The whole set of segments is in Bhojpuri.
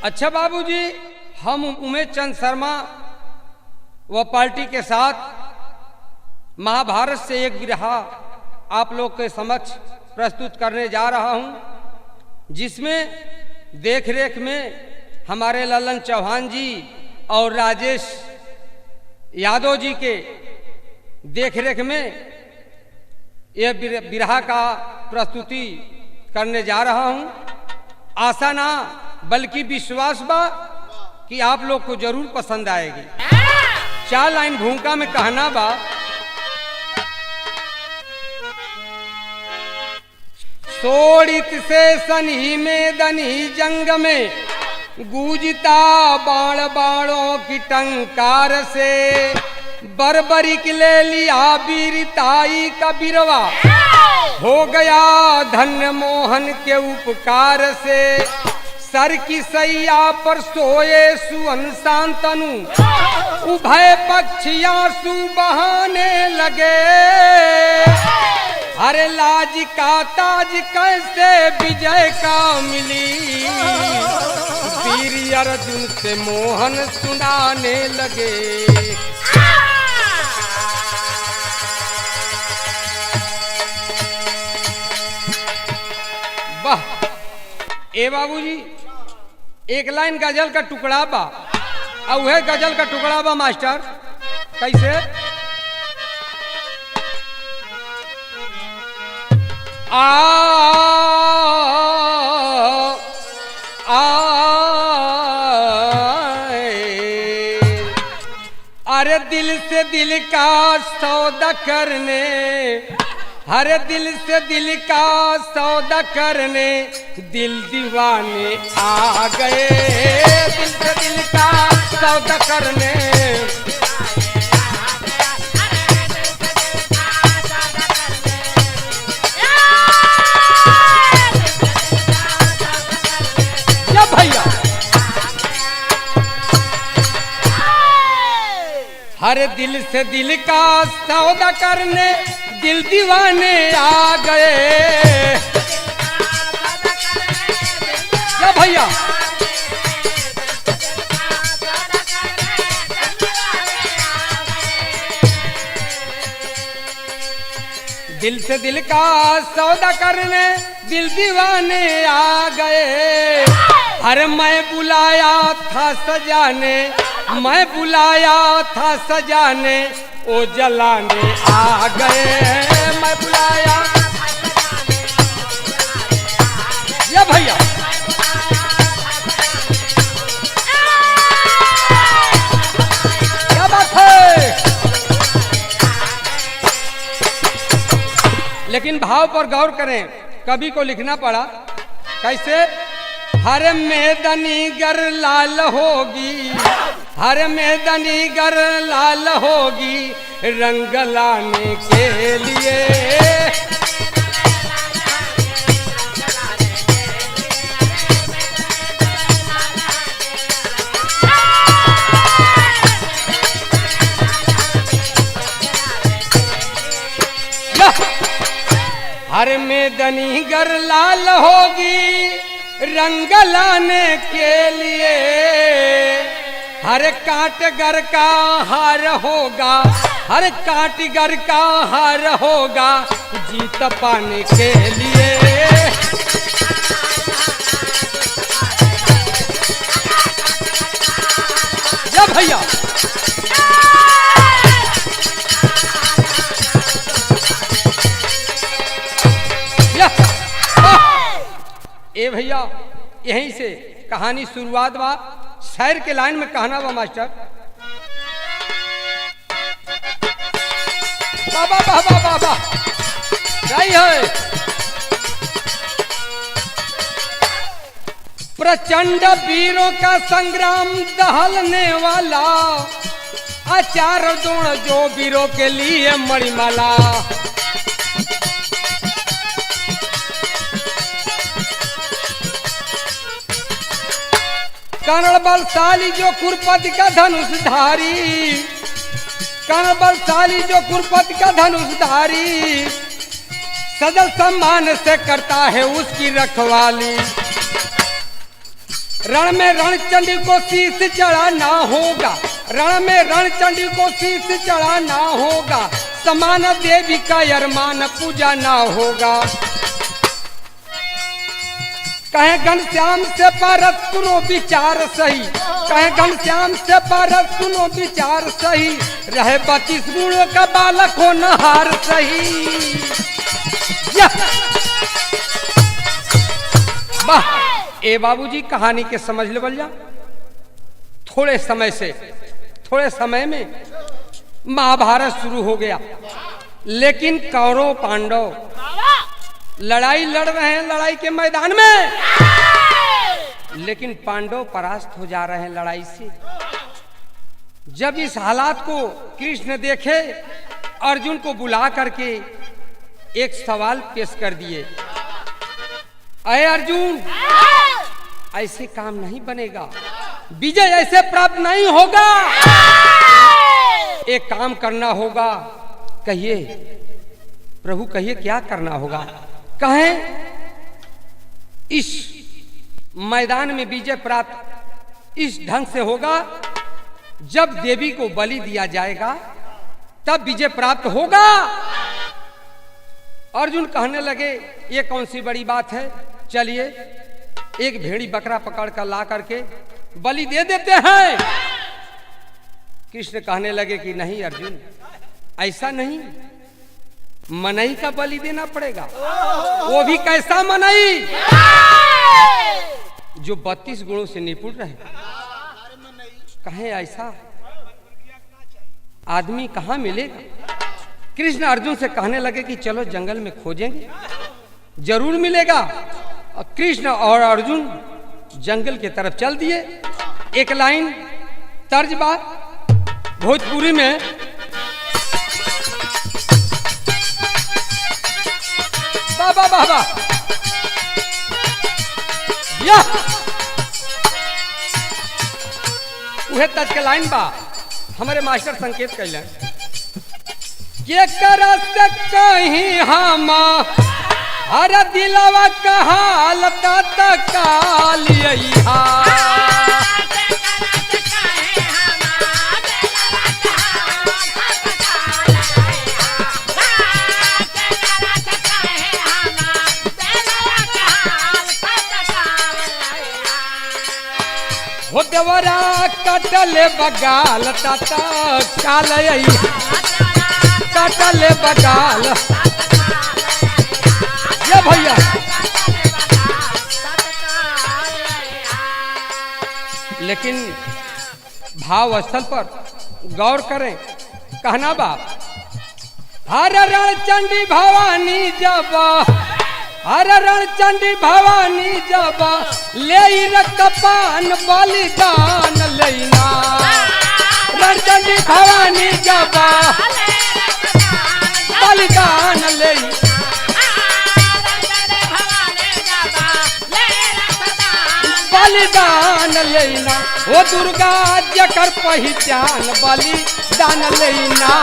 अच्छा बाबूजी, हम उमेश चंद शर्मा व पार्टी के साथ महाभारत से एक बिरहा आप लोग के समक्ष प्रस्तुत करने जा रहा हूं, जिसमें देखरेख में हमारे ललन चौहान जी और राजेश यादव जी के देखरेख में यह बिरहा का प्रस्तुति करने जा रहा हूं। आशा ना बल्कि विश्वास बा कि आप लोग को जरूर पसंद आएगी। 4 लाइन भूमिका में कहना बा। सोड़ित से सनी में दनी जंग में गूंजता बाण बाणों की टंकार से, बरबरी के ले लिया वीरताई का बिरवा, हो गया धन्य मोहन के उपकार से। सर की सैया पर सोए सुवन शांतनु, उभय पक्षी आंसू बहाने लगे। अरे लाज का ताज कैसे विजय का मिली, वीर अर्जुन से मोहन सुनाने लगे। वाह ए बाबूजी, एक लाइन गजल का टुकड़ा बा, और वह गजल का टुकड़ा बा मास्टर कैसे। अरे दिल से दिल का सौदा करने, हर दिल से दिल का सौदा करने दिल दीवाने आ गए। दिल से दिल का सौदा करने, या भैया हर दिल से दिल का सौदा करने दिल दीवाने आ गए। या भैया दिल से दिल का सौदा करने दिल दीवाने आ गए। अरे मैं बुलाया था सजाने, मैं बुलाया था सजाने, ओ जलाने आ गए। मैं बुलाया या भैया क्या बात है। लेकिन भाव पर गौर करें, कवि को लिखना पड़ा कैसे। हर मैदानी गर लाल होगी, हर मैदानी गर लाल होगी, रंग लाने के लिए। हर मैदानी गर लाल होगी, रंग लाने के लिए। हर काटगर का हार होगा, हर काटगर का हार होगा, जीत पाने के लिए। या भैया ए भैया, यहीं से कहानी शुरुआत बा। शायर के लाइन में कहना बा मास्टर। बाबा बाबा बाबा सही है। प्रचंड वीरों का संग्राम दहलने वाला, आचार द्रोण जो वीरों के लिए मणिमाला। कर्ण बलशाली जो कुरपति का धनुषधारी, कर्ण बलशाली जो कुरपति का धनुषधारी, सदल सम्मान से करता है उसकी रखवाली। रण में रणचंडी को शीश चढ़ाना होगा, रण में रणचंडी को शीश चढ़ाना होगा, समान देवी का अरमान पूजा ना होगा। कहे घनश्याम से पारस सुनो विचार सही, कहे घनश्याम से पारस सुनो विचार सही, रहे 32 गुणों का बालक हो नहार सही। वाह ए बाबूजी कहानी के समझ ले बलिया। थोड़े समय में महाभारत शुरू हो गया, लेकिन कौरव पांडव लड़ाई लड़ रहे हैं लड़ाई के मैदान में, लेकिन पांडव परास्त हो जा रहे हैं लड़ाई से। जब इस हालात को कृष्ण देखे, अर्जुन को बुला करके एक सवाल पेश कर दिए, अरे अर्जुन ऐसे काम नहीं बनेगा, विजय ऐसे प्राप्त नहीं होगा, एक काम करना होगा। कहिए प्रभु कहिए क्या करना होगा। कहें इस मैदान में विजय प्राप्त इस ढंग से होगा, जब देवी को बलि दिया जाएगा तब विजय प्राप्त होगा। अर्जुन कहने लगे ये कौन सी बड़ी बात है, चलिए एक भेड़ी बकरा पकड़ कर ला करके बलि दे देते हैं। कृष्ण कहने लगे कि नहीं अर्जुन ऐसा नहीं, मनई का बलि देना पड़ेगा। वो भी कैसा मनई, जो 32 गुणों से निपुण रहे। कहें ऐसा आदमी कहाँ मिलेगा। कृष्ण अर्जुन से कहने लगे कि चलो जंगल में खोजेंगे, जरूर मिलेगा। और कृष्ण और अर्जुन जंगल की तरफ चल दिए। एक लाइन तर्ज बात भोजपुरी में, बाबा बाबा या उहे तज के लाइन बा हमारे मास्टर संकेत कैलन के करत कहीं हम हर दिलवा कहालत कालिया। हो देवरा कटले बगाल ताता कालय, कटले बगाल ये भैया। लेकिन भाव स्थल पर गौर करें, कहना बा हर रणचंडी भवानी जब, हर रणचंडी भवानी जब ले रक्तपान बलिदान लेना। रणचंडी भवानी जब बलिदान ले, बलिदान लेना। वो दुर्गा जकर पहचान बलिदान लेना।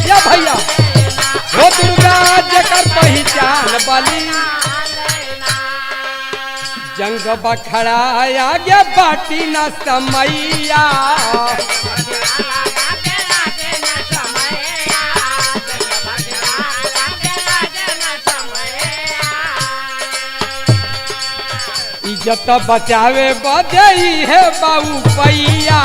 या भैया वो दुर्गा जकर पहचान बलि। जंग बखड़ा आगे बाटी न समैया, इज्जत बचावे बदई है बाऊ पैया।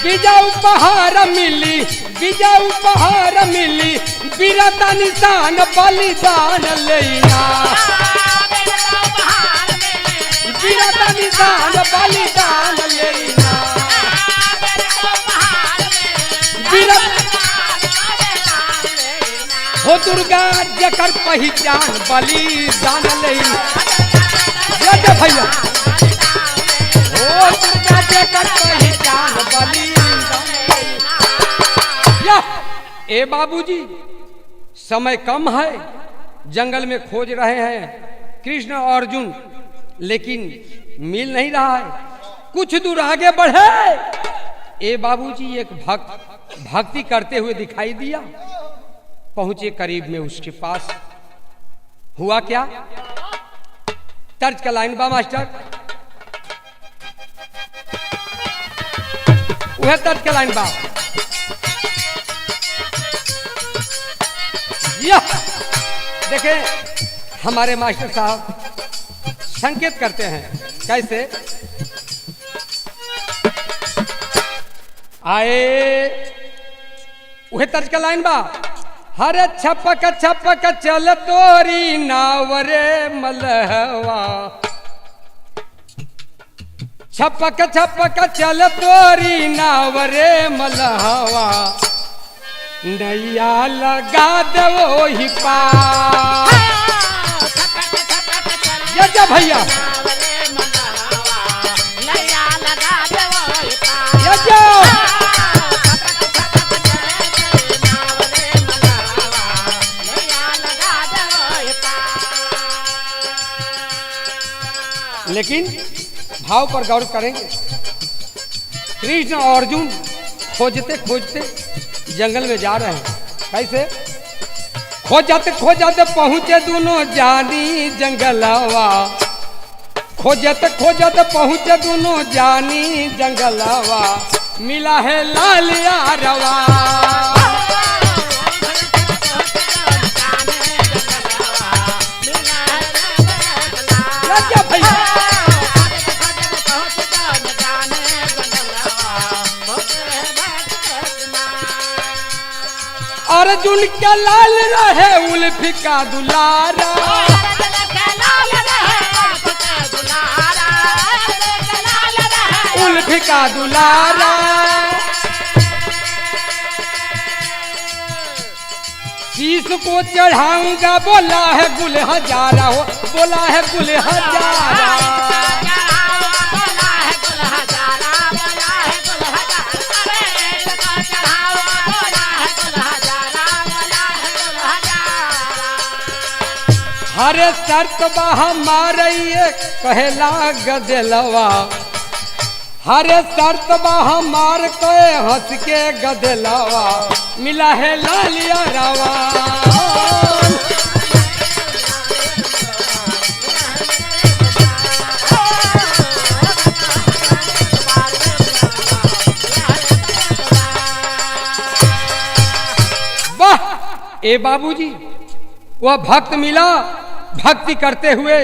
विजय उपहार मिली, विजय उपहार मिली, वीरता निशान बलिदान लेना। वीरता निशान बलिदान लेना। हो दुर्गा जकर पहचान बलिदान लेना। भैया हो दुर्गा जकर पहचान बलिदान लेना। ए बाबूजी समय कम है, जंगल में खोज रहे हैं कृष्ण और अर्जुन, लेकिन मिल नहीं रहा है। कुछ दूर आगे बढ़े ए बाबूजी एक भक्त भक्ति करते हुए दिखाई दिया। पहुंचे करीब में उसके पास। हुआ क्या? तर्ज का लाइन बा मास्टर, वह तर्ज का लाइन बा। देखे हमारे मास्टर साहब संकेत करते हैं कैसे? आए वह तर्ज का लाइन बा। हरे छपक छपक चल तोरी नावरे मलहवा, छपक छपक चल तोरी नावरे मलहवा, नैया लगा दो ही पार। जा भैया लेकिन भाव पर गौर करेंगे। कृष्ण और अर्जुन खोजते खोजते जंगल में जा रहे हैं। कैसे? खोजते खोजते पहुंचे दोनों जानी जंगलवा, खोजते खोजते पहुंचे दोनों जानी जंगलवा, मिला है लाल यारवा। अर्जुन के लाल रहे उल्फी का दुलारा, उल्फी का दुलारा। शीश को चढ़ाऊंगा बोला है गुल हजारा, हो बोला है गुल हजारा। हरे शर्त बहा मारिए कहला गदलवा, हरे शर्त बहा मार के हंस के गदलवा, मिला है लालिया रवा। वाह ए बाबूजी, वह भक्त मिला भक्ति करते हुए,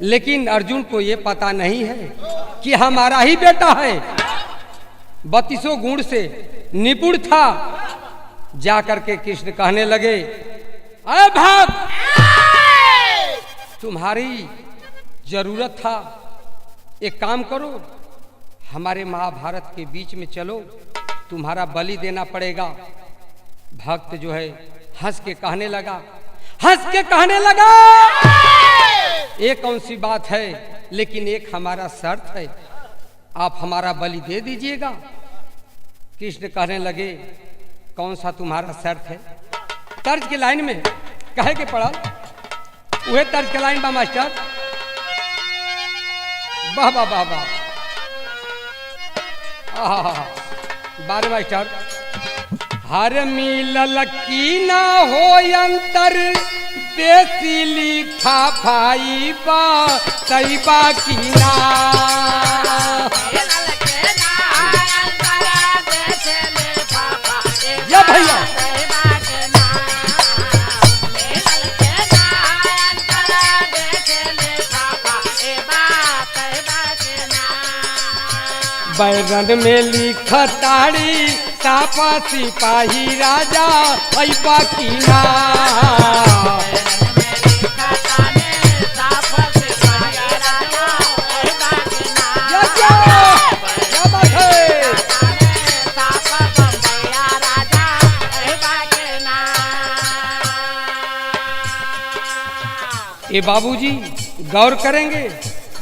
लेकिन अर्जुन को यह पता नहीं है कि हमारा ही बेटा है। 32 गुण से निपुण था। जाकर के कृष्ण कहने लगे, अरे भक्त तुम्हारी जरूरत था, एक काम करो हमारे महाभारत के बीच में चलो, तुम्हारा बलि देना पड़ेगा। भक्त जो है हंस के कहने लगा, हंस के कहने लगा, एक कौन सी बात है, लेकिन एक हमारा शर्त है, आप हमारा बलि दे दीजिएगा। कृष्ण कहने लगे, कौन सा तुम्हारा शर्त है? तर्ज की लाइन में कहे के पड़ा, वह तर्ज की लाइन बा मास्टर। वाह वाह वाह वाह, बारे मास्टर। हर मिलल की ना हो अंतर, देसी लिखा भाई बा तई बाकी ना। या भैया बैरन में लिखा ताड़ी, सापा सिपाही राजा आई बाकी ना। ये बाबूजी गौर करेंगे,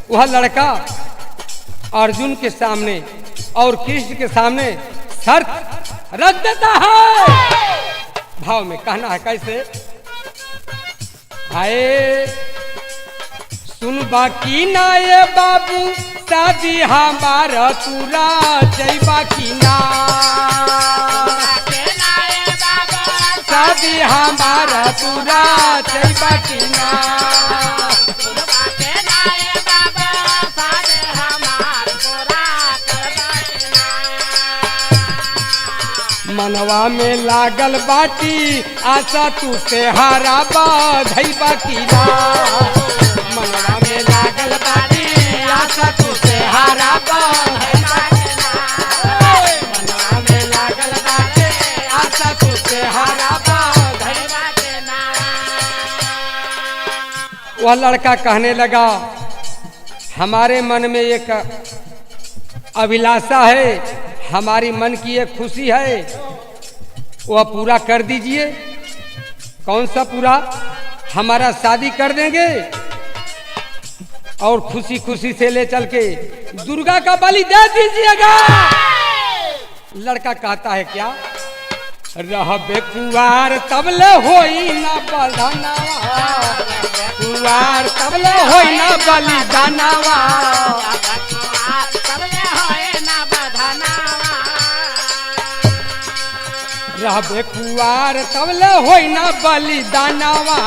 वह लड़का अर्जुन के सामने और कृष्ण के सामने शर्त रख देता है। भाव में कहना है कैसे? आए सुन बाकी ना ये बाबू शादी हमारा तुरा जैबा की ना, शादी हमारा तुरा जैबा की ना। मनवा में लागल बाटी आशा तू से हारा बधैबा की ना, मनवा में लागल बाटी आशा तू से हारा बधैबा की ना, मनवा में लागल बाटी आशा तू से हारा बधैबा की ना। वह लड़का कहने लगा हमारे मन में एक अभिलाषा है, हमारी मन की एक खुशी है, वह पूरा कर दीजिए। कौन सा पूरा? हमारा शादी कर देंगे और खुशी खुशी से ले चल के दुर्गा का बलि दे दीजिएगा। लड़का कहता है क्या? रहबे कुवार तबले होई ना बलधनवा, कुवार तबले होई ना बलिदानवा, रहबे कुवार तबले होई ना बलिदानवा।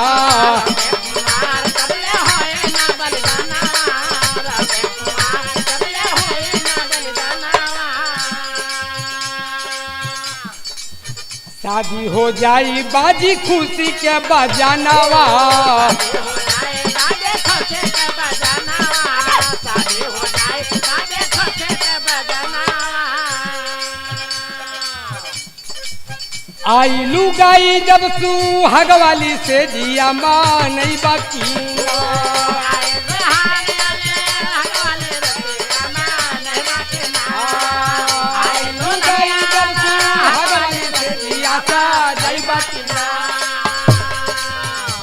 शादी हो जाई बाजी खुशी के बजानवा, आई लुगाई जब सुहाग वाली से जिया मां नहीं बाकी,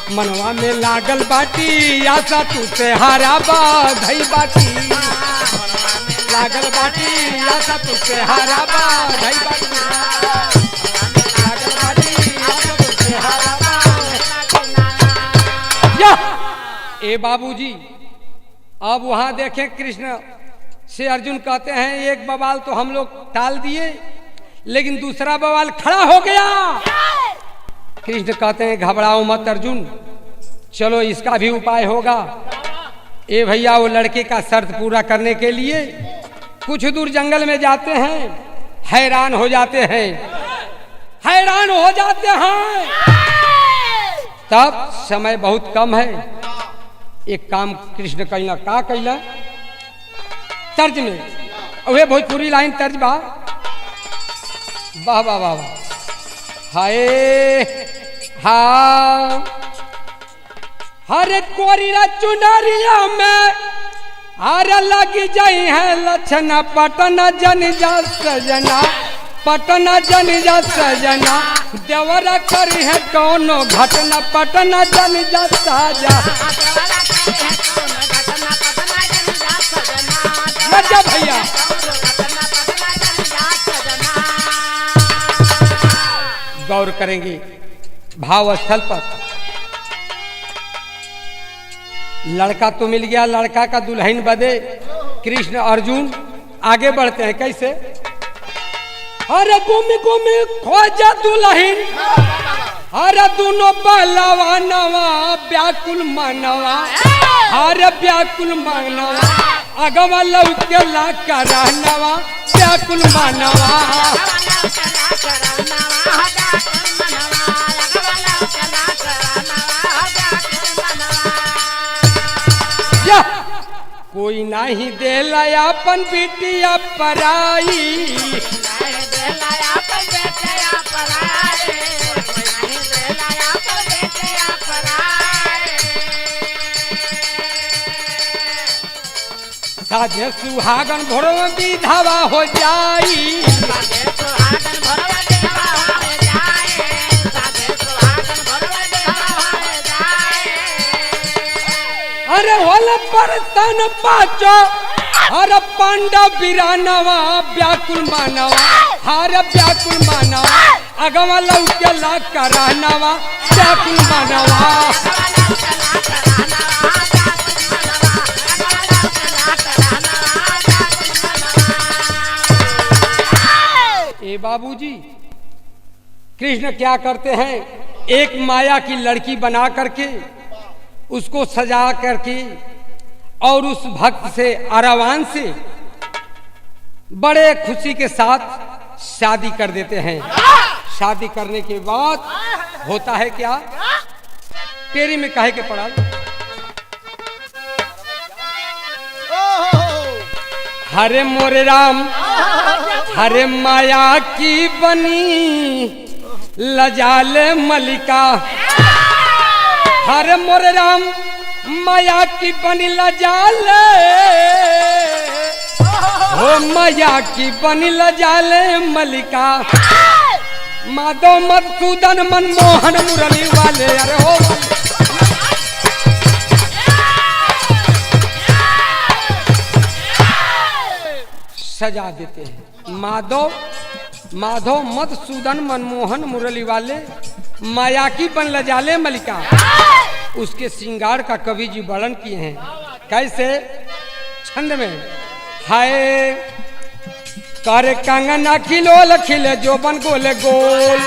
मनवा में लागल बाटी आशा तू से हारा बधैबा की, लागल बाटी आशा तू से हारा बधैबा की, लागल बाटी आशा तू से हारा बधैबा। ए बाबूजी अब वहां देखें कृष्ण से अर्जुन कहते हैं एक बवाल तो हम लोग टाल दिए लेकिन दूसरा बवाल खड़ा हो गया। कृष्ण कहते हैं घबराओ मत अर्जुन, चलो इसका भी उपाय होगा। ए भैया वो लड़के का शर्त पूरा करने के लिए कुछ दूर जंगल में जाते हैं, हैरान हो जाते हैं, हैरान हो जाते हैं। तब समय बहुत कम है, एक काम कृष्ण कैला का कैला तर्ज में, वे भोजपुरी लाइन तर्ज बा, वाह वाह वाह, हाय हा हरे कोरिया चुनरिया में अरे लगी जाई है लक्षण पटना जन जा सजना, पटना जन जा सजना, देवरा करी है कौनो घटना पटना जन जा साजा। मजा भैया गौर करेंगे भाव स्थल पर। लड़का तो मिल गया, लड़का का दुल्हन बदे कृष्ण अर्जुन आगे बढ़ते हैं कैसे? अरे घूमी घूमी खोजा दुल्हन, अरे दोनों बलवा नवा व्याकुल मनवा, अरे व्याकुल मनवा अगवा लौके ला करनवा व्याकुल मनवा। कोई नहीं देला अपन बिटिया पराई, साझे सुहागन भोरो विधवा हो जाई, अरे होल परतन पाचो हर पांडव बिरानवा व्याकुल मानवा, हर व्याकुल मानवा अगवा लौके ला करानवा व्याकुल मानवा। बाबूजी, कृष्ण क्या करते हैं, एक माया की लड़की बना करके उसको सजा करके और उस भक्त से आरावान से बड़े खुशी के साथ शादी कर देते हैं। शादी करने के बाद होता है क्या, तेरी में कहे के पड़ा, हरे मोरे राम हरे माया की बनी लजाले मलिका, हरे मोरे राम माया की बनी लजाले, हो माया की बनी लजाले मलिका, माधव मधुसूदन मनमोहन मुरली वाले, अरे हो सजा देते हैं। माधव मधुसूदन मनमोहन मुरली वाले माया की बन लजाले मलिका, उसके श्रृंगार का कवि जी वर्णन किए हैं। कैसे, छंद में, हाय करे कंगना खिलोल खिले जोबन गोले गोल,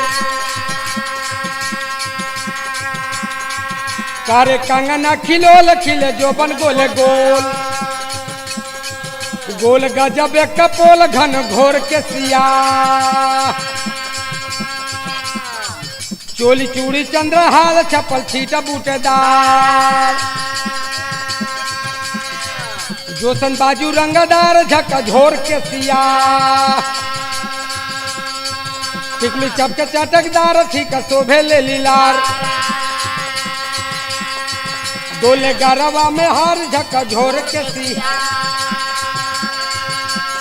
करे कंगना खिलोल खिले जोबन गोले गोल, गोल गजब कपोल घन घोर के सिया, चोली चूड़ी चंद्रहार छपल छीटा बूटेदार, जोसन बाजू रंगदार झक झोर के सिया, टिकली चपके चटकदार थी का शोभे ले लीलार, डोले गरवा में हार झक झोर के सिया,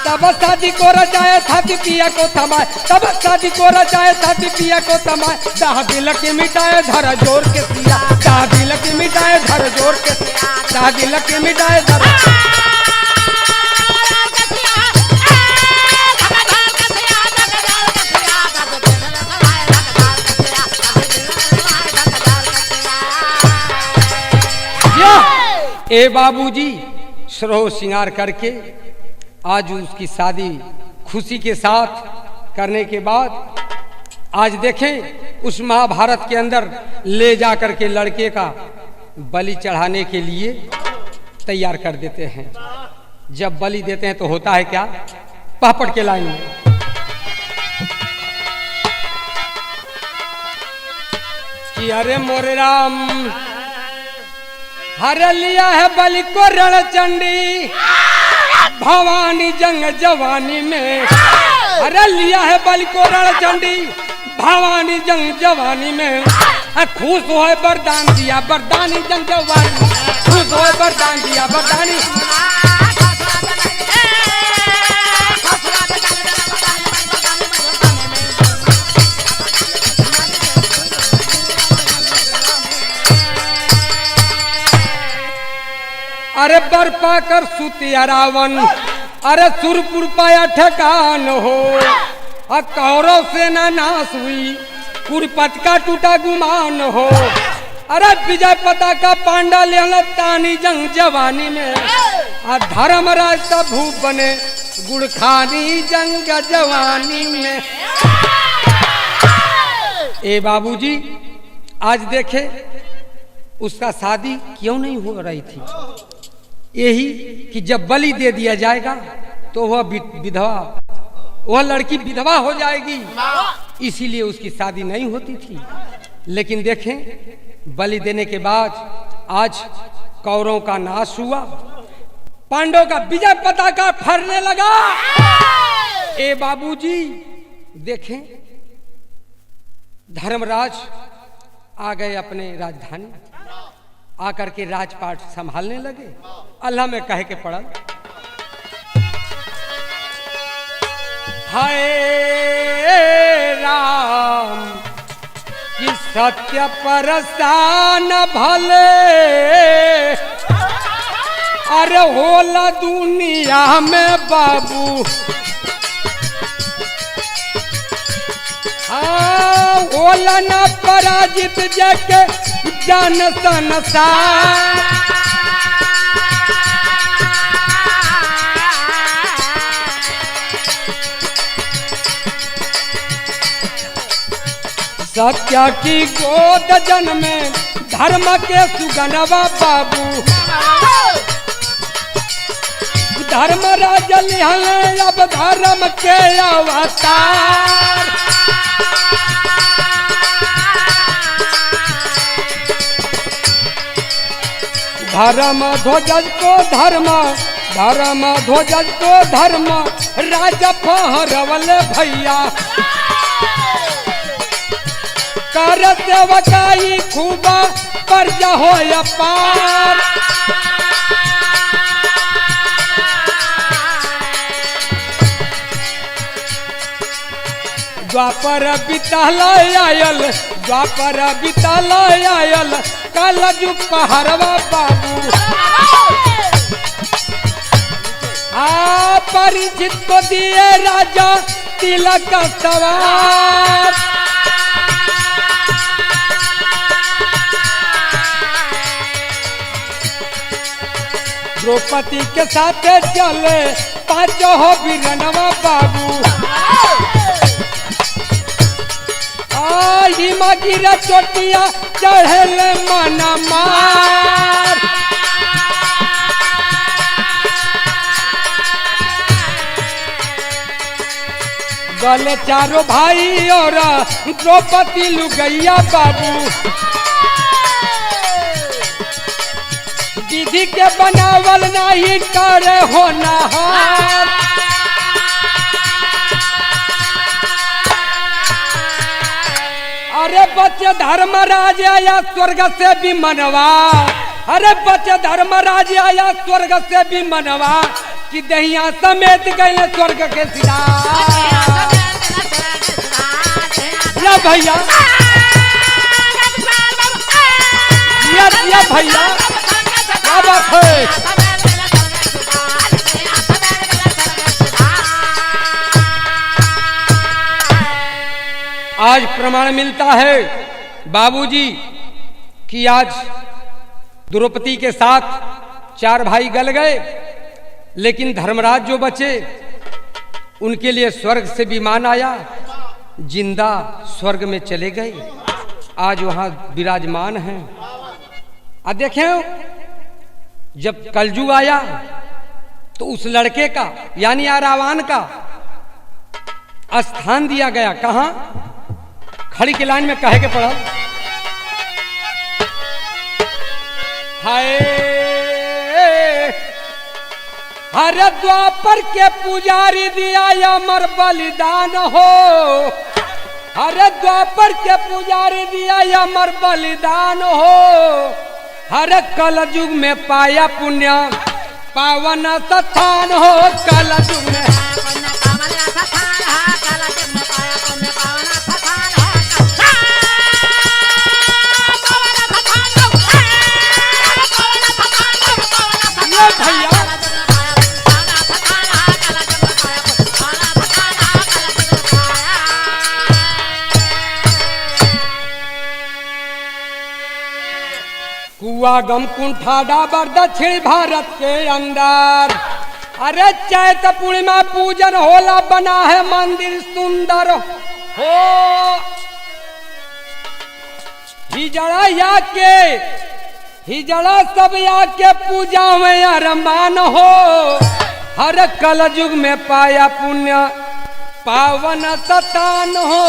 तब शादी को रचाए था पिया को थमाए, तब शादी को रचाए था पिया को थमाए, दाह दिल की मिटाए धर जोर के सिया, दाह दिल की मिटाए धर जोर के सिया, दाह दिल की मिटाए धर। ए बाबूजी, सरोह श्रृंगार करके आज उसकी शादी खुशी के साथ करने के बाद आज देखें उस महाभारत के अंदर ले जा करके लड़के का बलि चढ़ाने के लिए तैयार कर देते हैं। जब बलि देते हैं तो होता है क्या, पापड़ के लाइन में, कि अरे मोरे राम हरे लिया है बलि को रणचंडी, भवानी जंग जवानी में, अरे लिया है बलि को रणचंडी, भवानी जंग जवानी में, खुश होए वरदान दिया वरदानी जंग जवानी, खुश होए वरदान दिया वरदानी। अरे बर पाकर सुतिया रावण, अरे सुरपुर पाया ठकान हो, कौरव सेना नाश हुई, कुरपत का टूटा गुमान हो, अरे विजय पताका पांडा लेना तानी जंग जवानी में, धर्मराज का भूप बने गुड़खानी जंग जवानी में। ए बाबूजी, आज देखे उसका शादी क्यों नहीं हो रही थी, यही कि जब बलि दे दिया जाएगा तो वह विधवा, वह लड़की विधवा हो जाएगी, इसीलिए उसकी शादी नहीं होती थी। लेकिन देखें बलि देने के बाद आज कौरवों का नाश हुआ, पांडवों का विजय पताका फहरने लगा। ए बाबूजी देखें धर्मराज आ गए अपने राजधानी, आकर के राजपाट संभालने लगे। अल्लाह में कह के पड़ा, हाय राम कि सत्य परसान भले, अरे होला दुनिया में बाबू, होला न पराजित जके जान संसार, सत्या की गोद जन्मे धर्म के सुगनवा बाबू धर्म राज लिहले अब धर्म के अवतार धर्म ध्वज को धर्म धर्म ध्वज को धर्म राजा फहरवल भैया कर सेवकाई खूबा पर हो पार द्वापर बितल आयल द्वापर बितल आयल कलज पहरवा बाबू परिचित को दिए राजा तिलक सवार द्रौपदी के साथ चले पांचों हो बिरनवा बाबू हिमा गिरा चोटिया चढ़ल मन मार गले चारों भाई और द्रौपदी लुगैया बाबू विधि के बनावल नहीं करे होनहार अरे बच्चे धर्मराज आया स्वर्ग से भी मनवा अरे बच्चे धर्मराज आया स्वर्ग से भी मनवा कि दहिया समेत गए स्वर्ग के सिरा भैया भैया क्या बात है आज प्रमाण मिलता है बाबूजी कि आज द्रौपदी के साथ चार भाई गल गए लेकिन धर्मराज जो बचे उनके लिए स्वर्ग से विमान आया जिंदा स्वर्ग में चले गए आज वहां विराजमान हैं। अब देखें जब कलयुग आया तो उस लड़के का यानी आरावान का स्थान दिया गया कहां खड़ी के लाइन में कहे के पड़ा हाय हर द्वापर के पुजारी दिया अमर बलिदान हो हर द्वापर के पुजारी दिया अमर बलिदान हो हर कलयुग में पाया पुण्य पावन स्थान हो कलयुग में कुआगम कुंठा डाबर दक्षिण भारत के अंदर अरे चैत पूर्णिमा पूजन होला बना है मंदिर सुंदर हो हिजड़ा या के हिजड़ा सब या के पूजा में अरमान हो हर कलयुग में पाया पुण्य पावन स्थान हो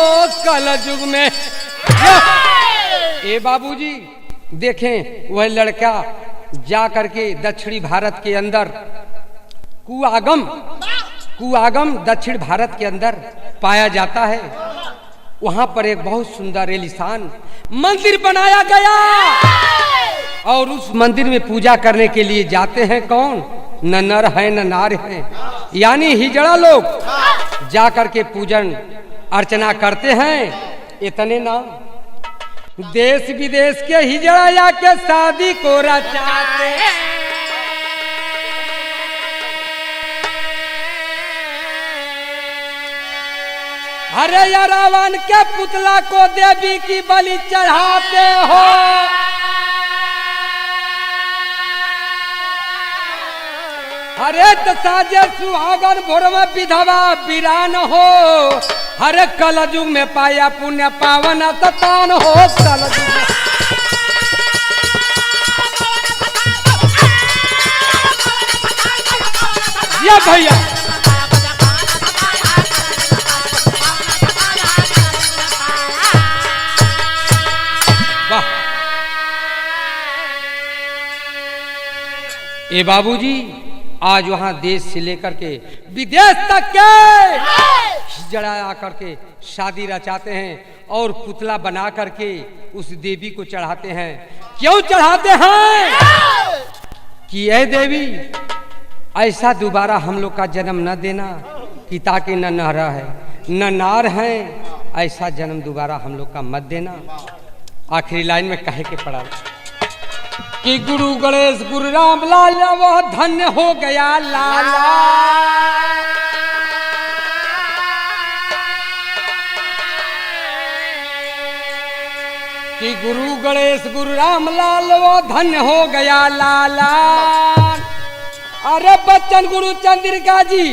कलयुग में ए बाबूजी देखें वह लड़का जा करके दक्षिणी भारत के अंदर कुआगम दक्षिण भारत के अंदर पाया जाता है। वहां पर एक बहुत सुंदर रेलिसान मंदिर बनाया गया और उस मंदिर में पूजा करने के लिए जाते हैं कौन न नर है न नार है यानी हिजड़ा लोग जा करके पूजन अर्चना करते हैं। इतने ना देश विदेश के हिजड़ा या के शादी को रचाते अरे या रावण के पुतला को देवी की बलि चढ़ाते हो अरे तो साजे सुहागन भोर में विधवा वीरान हो हरे कलयुग में पाया पुण्य पावन ततान हो कलयुग में। ये भैया वाह। ए बाबूजी आज वहां देश से लेकर के विदेश तक के जड़ा करके शादी रचाते हैं और पुतला बना करके उस देवी को चढ़ाते हैं। क्यों चढ़ाते हैं? कि ऐ देवी ऐसा दोबारा हम लोग का जन्म न देना कि ताकि न नहरा है न नार है, ऐसा जन्म दोबारा हम लोग का मत देना। आखिरी लाइन में कहे के पड़ा कि गुरु गणेश गुरु राम लाल वो धन्य हो गया लाला। कि गुरु गणेश गुरु राम लाल वो धन्य हो गया लाला। अरे बच्चन गुरु चंद्रिका जी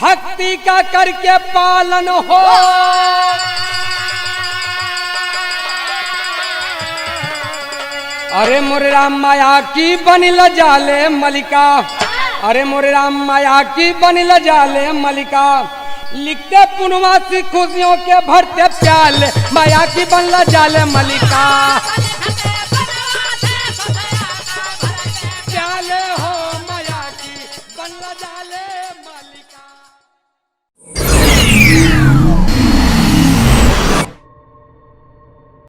भक्ति का करके पालन हो। अरे मोरे राम माया की बनिल जाले मलिका। अरे मोरे राम माया की बनिल जाले मलिका। लिखते पुनवासी खुशियों के भरते प्याले माया की बनला जाले मलिका।